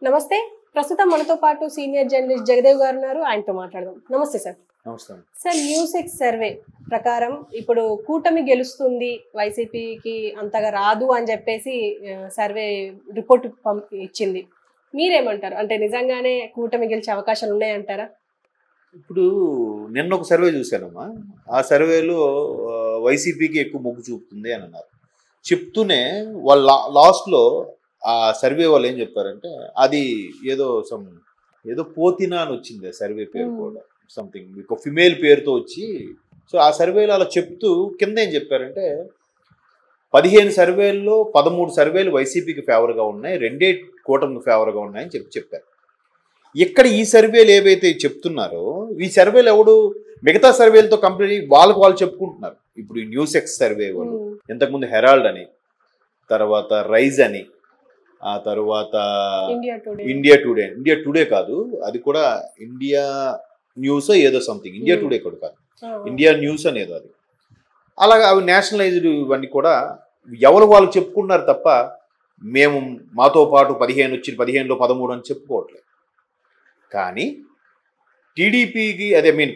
నమస్తే. ప్రస్తుతం మనతో పాటు సీనియర్ జర్నలిస్ట్ జగదేవ్ గారు ఉన్నారు. ఆయనతో మాట్లాడదాం. నమస్తే సార్. నమస్కారం సార్, న్యూసెక్స్ సర్వే ప్రకారం ఇప్పుడు కూటమి గెలుస్తుంది, వైసీపీకి అంతగా రాదు అని చెప్పేసి సర్వే రిపోర్ట్ ఇచ్చింది. మీరేమంటారు? అంటే నిజంగానే కూటమి గెలిచే అవకాశాలు ఉన్నాయంటారా? ఇప్పుడు నిన్న ఒక సర్వే చూశానమ్మా. ఆ సర్వేలో వైసీపీకి ఎక్కువ మొగ్గు చూపుతుంది అని అన్నారు. చెప్తూనే వాళ్ళ లాస్ట్లో ఆ సర్వే వాళ్ళు ఏం చెప్పారంటే అది ఏదో పోతినా అని వచ్చింది ఆ సర్వే పేరు కూడా, సంథింగ్ ఒక ఫిమేల్ పేరుతో వచ్చి. సో ఆ సర్వేలో అలా చెప్తూ కింద ఏం చెప్పారంటే 15 సర్వేల్లో 13 సర్వేలు వైసీపీకి ఫేవర్గా ఉన్నాయి, 2 కూటమికి ఫేవర్గా ఉన్నాయని చెప్పారు. ఇక్కడ ఈ సర్వేలు ఏవైతే చెప్తున్నారో ఈ సర్వేలు ఎవడు మిగతా సర్వేలతో కంప్లీట్ వాళ్ళు చెప్పుకుంటున్నారు. ఇప్పుడు ఈ న్యూసెక్స్ సర్వే వాళ్ళు ఇంతకుముందు హెరాల్డ్ అని, తర్వాత రైజ్ అని, ఆ తర్వాత ఇండియా టుడే కాదు, అది కూడా ఇండియా న్యూస్ ఏదో సంథింగ్, ఇండియా టుడే కూడా కాదు, ఇండియా న్యూస్ అనేదో అది. అలాగా అవి నేషనలైజ్డ్ ఇవన్నీ కూడా ఎవరు వాళ్ళు చెప్పుకున్నారు తప్ప మేము మాతో పాటు 15 వచ్చి 15లో 13 అని చెప్పుకోవట్లేదు. కానీ టీడీపీకి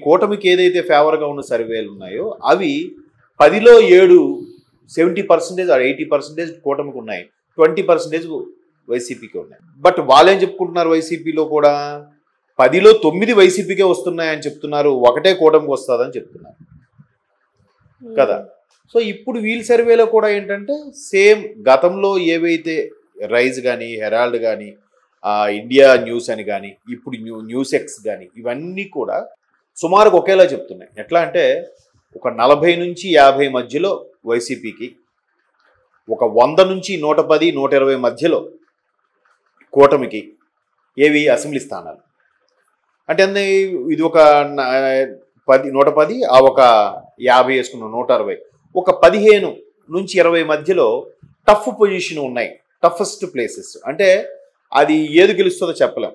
కూటమికి ఏదైతే ఫేవర్గా ఉన్న సర్వేలు ఉన్నాయో అవి 10లో 7 70% 80% కూటమికి ఉన్నాయి, 20% వైసీపీకి ఉన్నాయి. బట్ వాళ్ళేం చెప్పుకుంటున్నారు, వైసీపీలో కూడా 10లో 9 వైసీపీకే వస్తున్నాయని చెప్తున్నారు, 1 కూటమికి వస్తుందని చెప్తున్నారు కదా. సో ఇప్పుడు వీళ్ళ సర్వేలో కూడా ఏంటంటే సేమ్ గతంలో ఏవైతే రైజ్ కానీ, హెరాల్డ్ కానీ, ఇండియా న్యూస్ అని కానీ, ఇప్పుడు న్యూసెక్స్ కానీ, ఇవన్నీ కూడా సుమారుగా ఒకేలా చెప్తున్నాయి. ఎట్లా అంటే ఒక 40 నుంచి 50 మధ్యలో వైసీపీకి, ఒక 100 నుంచి 110, 120 మధ్యలో కూటమికి ఏవి అసెంబ్లీ స్థానాలు. అంటే ఇది ఒక 110 ఆ ఒక 50 వేసుకున్నాం, 160, ఒక 15 నుంచి 20 మధ్యలో టఫ్ పొజిషన్ ఉన్నాయి, టఫెస్ట్ ప్లేసెస్. అంటే అది ఏది గెలుస్తుందో చెప్పలేం,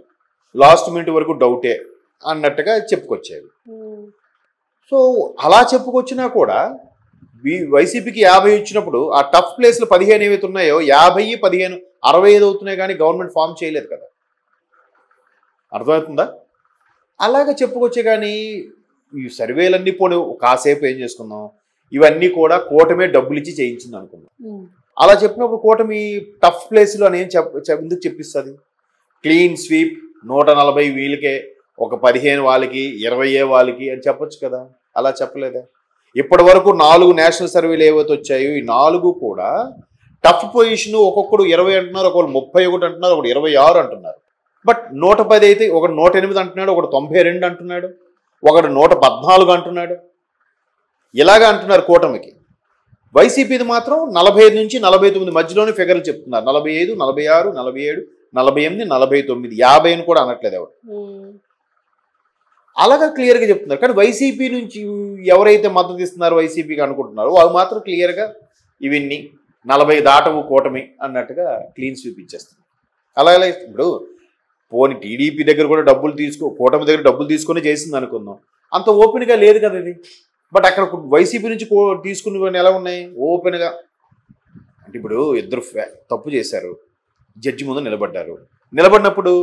లాస్ట్ మినిట్ వరకు డౌటే అన్నట్టుగా చెప్పుకొచ్చేది. సో అలా చెప్పుకొచ్చినా కూడా వైసీపీకి 50 వచ్చినప్పుడు ఆ టఫ్ ప్లేస్లు 15 ఏవైతే ఉన్నాయో 50, 15, 65 అవుతున్నాయి, కానీ గవర్నమెంట్ ఫామ్ చేయలేదు కదా. అర్థమవుతుందా? అలాగే చెప్పుకొచ్చే. కానీ ఈ సర్వేలన్నీ పోనీ కాసేపు ఏం చేసుకుందాం, ఇవన్నీ కూడా కూటమే డబ్బులు ఇచ్చి చేయించింది అనుకుందాం. అలా చెప్పినప్పుడు కూటమి టఫ్ ప్లేస్లో అని ఎందుకు చెప్పిస్తుంది? క్లీన్ స్వీప్ 140 వీళ్ళకే, ఒక 15 వాళ్ళకి, 20 వాళ్ళకి అని చెప్పొచ్చు కదా. అలా చెప్పలేదా? ఇప్పటి వరకు 4 నేషనల్ సర్వేలు ఏవైతే వచ్చాయో ఈ 4 కూడా టఫ్ పొజిషన్, ఒక్కొక్కడు 20 అంటున్నారు, ఒకళ్ళు 31 అంటున్నారు, ఒకడు 26 అంటున్నారు. బట్ 110 అయితే ఒకడు 108 అంటున్నాడు, ఒకడు 92 అంటున్నాడు, ఒకడు 114 అంటున్నాడు. ఇలాగా అంటున్నారు కూటమికి. వైసీపీది మాత్రం 45 నుంచి 49 మధ్యలోనే ఫిగర్లు చెప్తున్నారు. 45, 46, 47, 48, 49, 50 కూడా అనట్లేదు ఎవరు. అలాగా క్లియర్గా చెప్తున్నారు. కానీ వైసీపీ నుంచి ఎవరైతే మద్దతు ఇస్తున్నారో వైసీపీకి అనుకుంటున్నారో వాళ్ళు మాత్రం క్లియర్గా ఇవన్నీ 40 దాటవు కూటమి అన్నట్టుగా క్లీన్ స్వీప్ ఇచ్చేస్తున్నారు. అలాగే ఇప్పుడు పోనీ టీడీపీ దగ్గర కూడా కూటమి దగ్గర డబ్బులు తీసుకొని చేసింది అనుకుందాం, అంత ఓపెన్గా లేదు కదా ఇది. బట్ అక్కడ వైసీపీ నుంచి తీసుకుని ఎలా ఉన్నాయి ఓపెన్గా. అంటే ఇప్పుడు ఇద్దరు తప్పు చేశారు, జడ్జి ముందు నిలబడినప్పుడు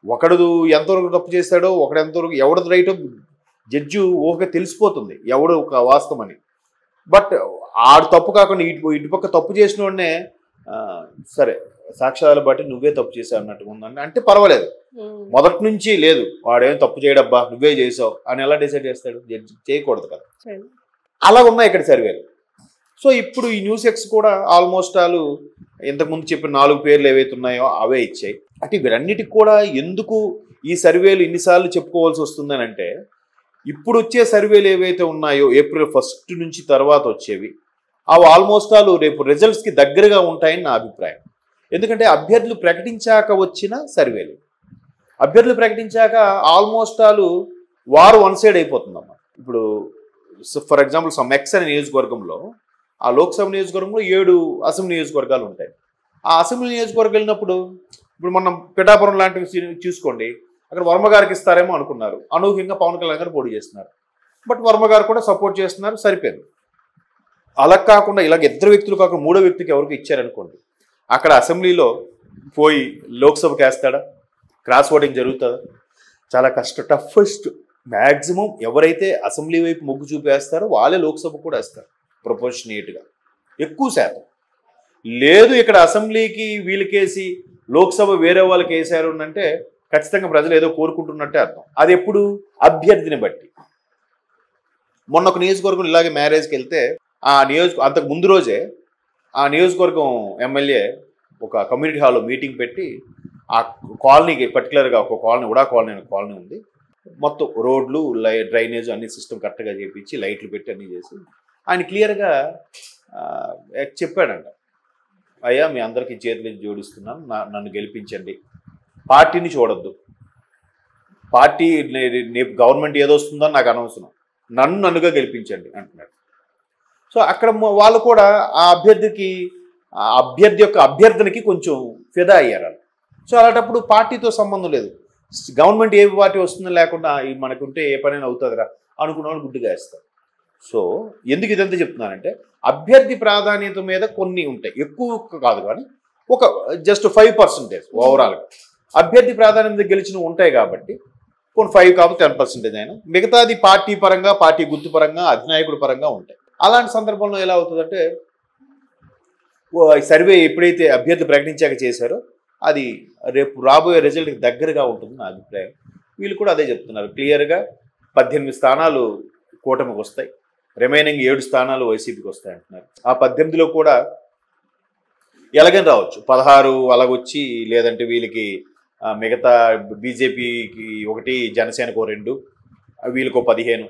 ఒకడు ఎంతవరకు తప్పు చేశాడో, ఒకడు ఎంతవరకు ఎవడది రైటో జడ్జి ఊహగా తెలిసిపోతుంది ఎవడు ఒక వాస్తవం అని. బట్ ఆడు తప్పు కాకుండా ఇటుపక్క తప్పు చేసిన వాడినే సరే సాక్ష్యాలు బట్టి నువ్వే తప్పు చేసావు అన్నట్టుగా ఉందని అంటే పర్వాలేదు. మొదటి నుంచి లేదు వాడేం తప్పు చేయడబ్బా నువ్వే చేసావు అని ఎలా డిసైడ్ చేస్తాడు జడ్జి? చేయకూడదు కదా. అలా ఉన్నాయి ఇక్కడ సర్వేలు. సో ఇప్పుడు ఈ న్యూసెక్స్ కూడా ఆల్మోస్ట్ వాళ్ళు ఇంతకుముందు చెప్పిన 4 పేర్లు ఏవైతే ఉన్నాయో అవే ఇచ్చాయి. అంటే వీరన్నిటికి కూడా ఎందుకు ఈ సర్వేలు ఇన్నిసార్లు చెప్పుకోవాల్సి వస్తుందని అంటే, ఇప్పుడు వచ్చే సర్వేలు ఏవైతే ఉన్నాయో April 1 నుంచి తర్వాత వచ్చేవి అవి ఆల్మోస్ట్ వాళ్ళు రేపు రిజల్ట్స్కి దగ్గరగా ఉంటాయని నా అభిప్రాయం. ఎందుకంటే అభ్యర్థులు ప్రకటించాక వచ్చిన సర్వేలు, అభ్యర్థులు ప్రకటించాక ఆల్మోస్ట్ వాళ్ళు వారు వన్ సైడ్ అయిపోతుందమ్మా. ఇప్పుడు ఫర్ ఎగ్జాంపుల్ ఎక్స్ అనే నియోజకవర్గంలో, ఆ లోక్సభ నియోజకవర్గంలో 7 అసెంబ్లీ నియోజకవర్గాలు ఉంటాయి. ఆ అసెంబ్లీ నియోజకవర్గం వెళ్ళినప్పుడు ఇప్పుడు మనం పిఠాపురం లాంటివి చూసుకోండి, అక్కడ వర్మ గారికి ఇస్తారేమో అనుకున్నారు, అనూహ్యంగా పవన్ కళ్యాణ్ గారు పోటీ చేస్తున్నారు. బట్ వర్మ గారు కూడా సపోర్ట్ చేస్తున్నారు, సరిపోయింది. అలా కాకుండా ఇలాగ ఇద్దరు వ్యక్తులు కాకుండా 3వ వ్యక్తికి ఎవరికి ఇచ్చారనుకోండి, అక్కడ అసెంబ్లీలో పోయి లోక్సభకి వేస్తాడా? క్రాస్ ఓటింగ్ జరుగుతుందా? చాలా టఫెస్ట్. మ్యాక్సిమం ఎవరైతే అసెంబ్లీ వైపు మొగ్గు చూపేస్తారో వాళ్ళే లోక్సభ కూడా వేస్తారు ప్రొపోర్షనేట్గా, ఎక్కువ శాతం. లేదు ఇక్కడ అసెంబ్లీకి వీళ్ళకేసి లోక్సభ వేరే వాళ్ళకి వేసారు అంటే ఖచ్చితంగా ప్రజలు ఏదో కోరుకుంటున్నట్టే అర్థం. అది ఎప్పుడు? అభ్యర్థిని బట్టి. మొన్న ఒక నియోజకవర్గం ఇలాగే మ్యారేజ్కి వెళ్తే అంతకు ముందు రోజే ఆ నియోజకవర్గం ఎమ్మెల్యే ఒక కమ్యూనిటీ హాల్లో మీటింగ్ పెట్టి ఆ కాలనీకి పర్టికులర్గా ఒక కాలనీ, ఉడా కాలనీ అనే కాలనీ ఉంది, మొత్తం రోడ్లు డ్రైనేజ్ అన్ని సిస్టమ్ కరెక్ట్గా చేయించి లైట్లు పెట్టి అన్నీ చేసి ఆయన క్లియర్గా చెప్పాడంట, అయ్యా మీ అందరికీ చేతులు జోడిస్తున్నాను, నన్ను గెలిపించండి, పార్టీని చూడొద్దు, పార్టీ గవర్నమెంట్ ఏదో వస్తుందో నాకు అనవసరం, నన్నుగా గెలిపించండి అంటున్నాడు. సో అక్కడ వాళ్ళు కూడా ఆ అభ్యర్థి యొక్క అభ్యర్థనకి కొంచెం ఫిదా అయ్యారు. సో అలాంటప్పుడు పార్టీతో సంబంధం లేదు, గవర్నమెంట్ ఏ పార్టీ వస్తుందో లేకుండా మనకుంటే ఏ పనైనా అవుతుందిరా అనుకున్న వాళ్ళు గుడ్డుగా వేస్తారు. సో ఎందుకు ఇదంతా చెప్తున్నానంటే అభ్యర్థి ప్రాధాన్యత మీద కొన్ని ఉంటాయి, ఎక్కువ కాదు కానీ ఒక జస్ట్ 5% ఓవరాల్గా అభ్యర్థి ప్రాధాన్యత గెలిచిన ఉంటాయి కాబట్టి కొన్ని 5 కాబట్టి 10% అయినా మిగతాది పార్టీ పరంగా, పార్టీ గుర్తు పరంగా, అధినాయకుడి పరంగా ఉంటాయి. అలాంటి సందర్భంలో ఎలా అవుతుందంటే సర్వే ఎప్పుడైతే అభ్యర్థి ప్రకటించాక చేశారో అది రేపు రాబోయే రిజల్ట్కి దగ్గరగా ఉంటుంది నా అభిప్రాయం. వీళ్ళు కూడా అదే చెప్తున్నారు క్లియర్గా, 18 స్థానాలు కూటమికి వస్తాయి, రిమైనింగ్ 7 స్థానాలు వైసీపీకి వస్తాయి అంటున్నారు. ఆ 18లో కూడా ఎలాగని రావచ్చు, 16 అలాగొచ్చి, లేదంటే వీళ్ళకి మిగతా బీజేపీకి 1, జనసేనకు 2, వీళ్ళకో 15.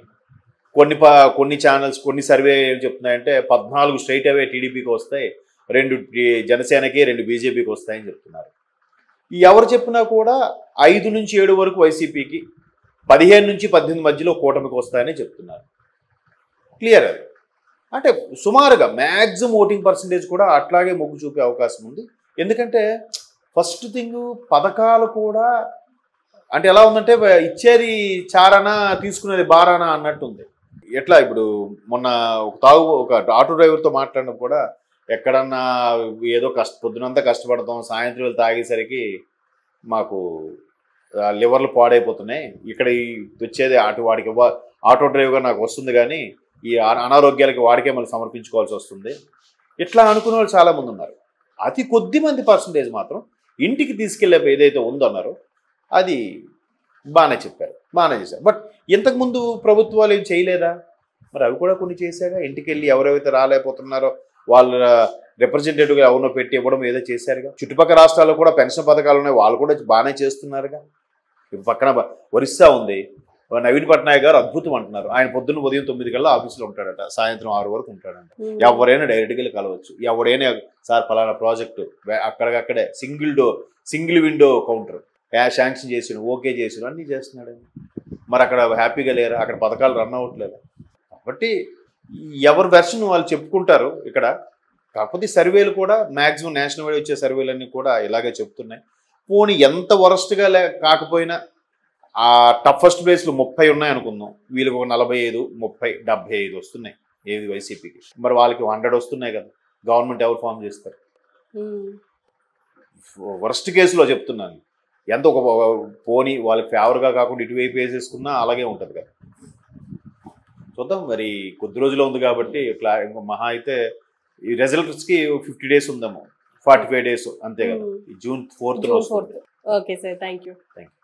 కొన్ని ఛానల్స్ కొన్ని సర్వే ఏం చెప్తున్నాయంటే 14 స్ట్రైట్ అవే టీడీపీకి వస్తాయి, 2 జనసేనకి, 2 బీజేపీకి వస్తాయని చెప్తున్నారు. ఎవరు చెప్పినా కూడా 5 నుంచి 7 వరకు వైసీపీకి, 15 నుంచి 18 మధ్యలో కూటమికి వస్తాయని చెప్తున్నారు. క్లియర్ అది. అంటే సుమారుగా మ్యాక్సిమం ఓటింగ్ పర్సంటేజ్ కూడా అట్లాగే మొగ్గు చూపే అవకాశం ఉంది. ఎందుకంటే ఫస్ట్ థింగ్ పథకాలు కూడా అంటే ఎలా ఉందంటే ఇచ్చేది చారానా తీసుకునేది బారానా అన్నట్టుంది. ఎట్లా ఇప్పుడు మొన్న ఒక ఆటో డ్రైవర్తో మాట్లాడినప్పుడు కూడా ఎక్కడన్నా ఏదో పొద్దునంతా కష్టపడతాం, సాయంత్రం వెళ్ళి తాగేసరికి మాకు లివర్లు పాడైపోతున్నాయి, ఇక్కడ వచ్చేది వాడికి ఆటో డ్రైవర్గా నాకు వస్తుంది కానీ ఈ అనారోగ్యాలకి వాడికే మళ్ళీ సమర్పించుకోవాల్సి వస్తుంది, ఇట్లా అనుకునే వాళ్ళు చాలామంది ఉన్నారు. అతి కొద్ది మంది పర్సంటేజ్ మాత్రం ఇంటికి తీసుకెళ్లే ఏదైతే ఉందన్నారో అది బాగానే చెప్పారు, బాగానే చేశారు. బట్ ఇంతకుముందు ప్రభుత్వాలు ఏం చేయలేదా? మరి అవి కూడా కొన్ని చేశాగా. ఇంటికి వెళ్ళి ఎవరైతే రాలేకపోతున్నారో వాళ్ళ రిప్రజెంటేటివ్గా ఎవరినో పెట్టి ఇవ్వడం ఏదో చేశారుగా. చుట్టుపక్కల రాష్ట్రాల్లో కూడా పెన్షన్ పథకాలు ఉన్నాయి, వాళ్ళు కూడా బాగానే చేస్తున్నారుగా. ఇప్పుడు పక్కన ఒరిస్సా ఉంది, నవీన్ పట్నాయక్ గారు అద్భుతం అంటున్నారు. ఆయన పొద్దున్న ఉదయం 9 కల్లా ఆఫీస్లో ఉంటాడట, సాయంత్రం 6 వరకు ఉంటాడంట. ఎవరైనా డైరెక్ట్గా వెళ్ళి కలవచ్చు, ఎవరైనా సార్ ఫలానా ప్రాజెక్టు అక్కడికక్కడే సింగిల్ విండో కౌంటర్ శాంక్షన్ చేసిన, ఓకే చేసిన, అన్నీ చేస్తున్నాడు. మరి అక్కడ హ్యాపీగా లేరా? అక్కడ పథకాలు రన్ అవ్వట్లేదు. కాబట్టి ఎవరి వెర్షన్ వాళ్ళు చెప్పుకుంటారు ఇక్కడ. కాకపోతే సర్వేలు కూడా మ్యాక్సిమం నేషనల్ వైడ్ వచ్చే సర్వేలన్నీ కూడా ఇలాగే చెప్తున్నాయి. పోనీ ఎంత వరస్ట్గా కాకపోయినా ఆ టఫెస్ట్ ప్లేస్లు 30 ఉన్నాయి అనుకుందాం, వీళ్ళకి ఒక 45, 30, 75 వస్తున్నాయి ఏది వైసీపీకి. మరి వాళ్ళకి 100 వస్తున్నాయి కదా, గవర్నమెంట్ ఎవరు ఫామ్ చేస్తారు? వరస్ట్ కేసులో చెప్తున్నాను. ఎంత ఒక పోనీ వాళ్ళకి ఫేవర్గా కాకుండా ఇటువైపు వేసేసుకున్నా అలాగే ఉంటుంది కదా. చూద్దాం, మరి కొద్ది రోజులు ఉంది కాబట్టి మహా అయితే ఈ రిజల్ట్స్కి 50 days ఉందేమో, 45 days అంతే కదా. June 4th. Okay sir, thank you.